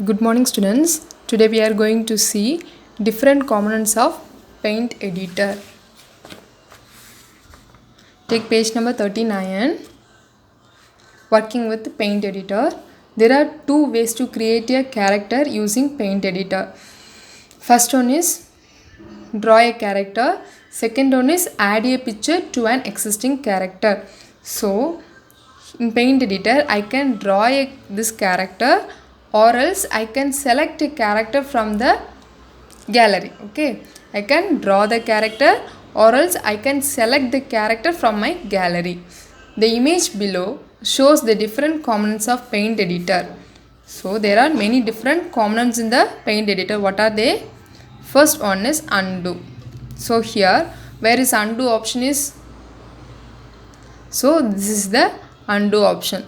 Good morning, students. Today we are going to see different components of Paint Editor. Take page number 39. Working with Paint Editor. There are two ways to create a character using Paint Editor. First one is draw a character. Second one is add a picture to an existing character. So, in Paint Editor, I can draw this character, or else I can select a character from the gallery. Okay, I can draw the character, or else I can select the character from my gallery. The image below shows the different components of Paint Editor. So there are many different components in the Paint Editor. What are they? First one is undo. So here, where is undo option is? So this is the undo option.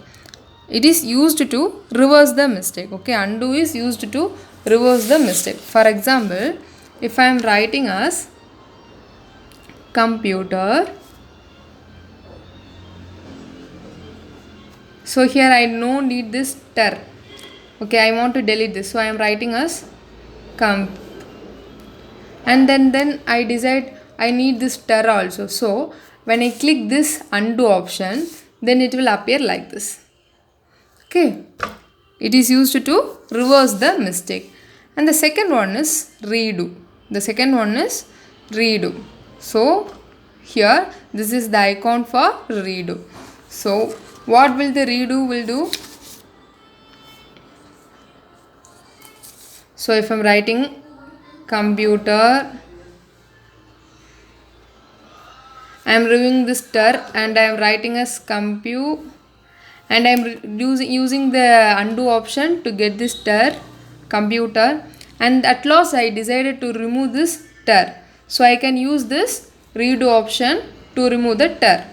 It is used to reverse the mistake. Okay, undo is used to reverse the mistake. For example, if I am writing as computer, so here I no need this ter. Okay, I want to delete this, so I am writing as comp, and then I decide I need this ter also. So when I click this undo option, then it will appear like this. Okay, it is used to reverse the mistake. And the second one is redo. The second one is redo. So here this is the icon for redo. So what will the redo will do? So if I am writing computer, I am removing this ter and I am writing as compute, and I am using the undo option to get this ter computer, and at last I decided to remove this ter. So I can use this redo option to remove the ter.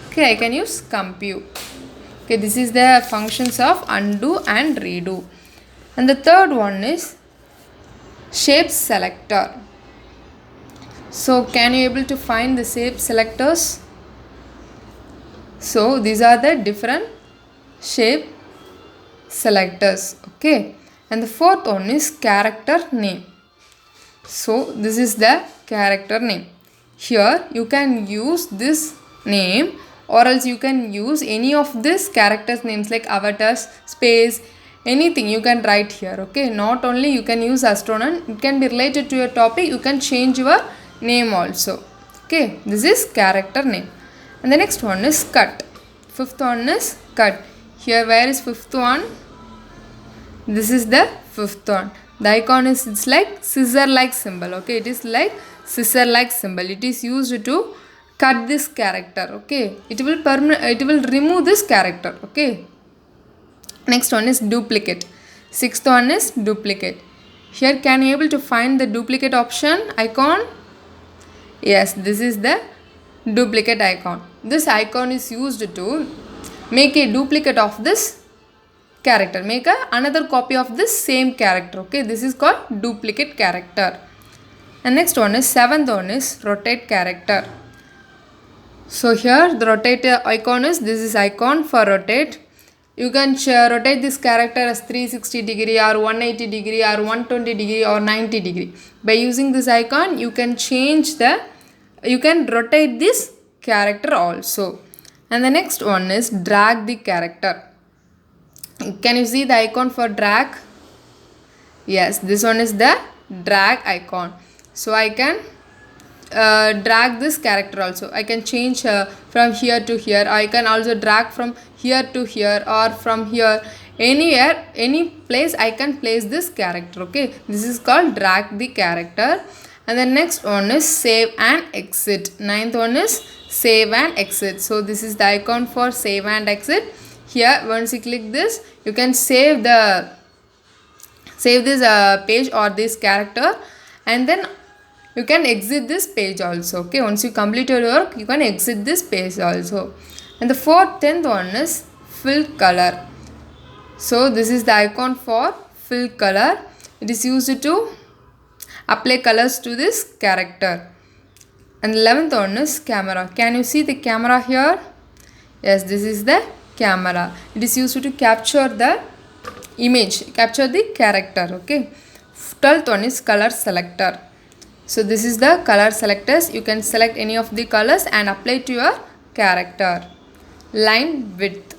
Okay, I can use compute. Okay, this is the functions of undo and redo. And the third one is shape selector. So can you able to find the shape selectors? So these are the different shape selectors. Okay, and the fourth one is character name. So this is the character name. Here you can use this name, or else you can use any of this characters names like avatars, space, anything you can write here. Okay, not only you can use astronaut, it can be related to your topic. You can change your name also. Okay, this is character name. And the next one is cut. Fifth one is cut. Here where is fifth one? This is the fifth one. The icon is, it's like scissor like symbol. Okay, it is like scissor like symbol. It is used to cut this character. Okay, it will remove this character. Okay, next one is duplicate. Sixth one is duplicate. Here can you able to find the duplicate option icon? Yes, this is the duplicate icon. This icon is used to make a duplicate of this character, make another copy of this same character. Okay, this is called duplicate character. And next one is seventh one is rotate character. So here the rotate icon is, this is icon for rotate. You can rotate this character as 360 degree or 180 degree or 120 degree or 90 degree. By using this icon, you can rotate this character also. And the next one is drag the character. Can you see the icon for drag? Yes, this one is the drag icon. So I can drag this character also. I can change from here to here. I can also drag from here to here, or from here, anywhere, any place I can place this character. Okay, this is called drag the character. And the next one is save and exit. Ninth one is save and exit. So this is the icon for save and exit. Here once you click this, you can save this page or this character, and then you can exit this page also. Okay, once you complete your work, you can exit this page also. And the 10th one is fill color. So this is the icon for fill color. It is used to apply colors to this character. And 11th one is camera. Can you see the camera here? Yes, this is the camera. It is used to capture the image, capture the character. Okay, 12th one is color selector. So this is the color selectors. You can select any of the colors and apply to your character. Line width.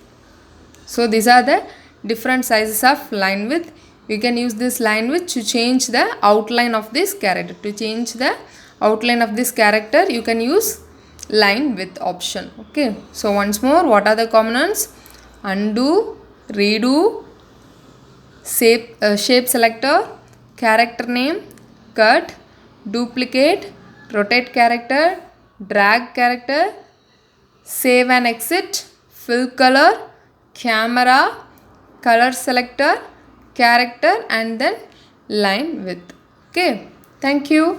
So these are the different sizes of line width. We can use this line width to change the outline of this character. To change the outline of this character, you can use line width option. Okay, so once more, what are the components? Undo, redo, shape selector, character name, cut, duplicate, rotate character, drag character, save and exit, fill color, camera, color selector, character, and then line width. Okay, thank you.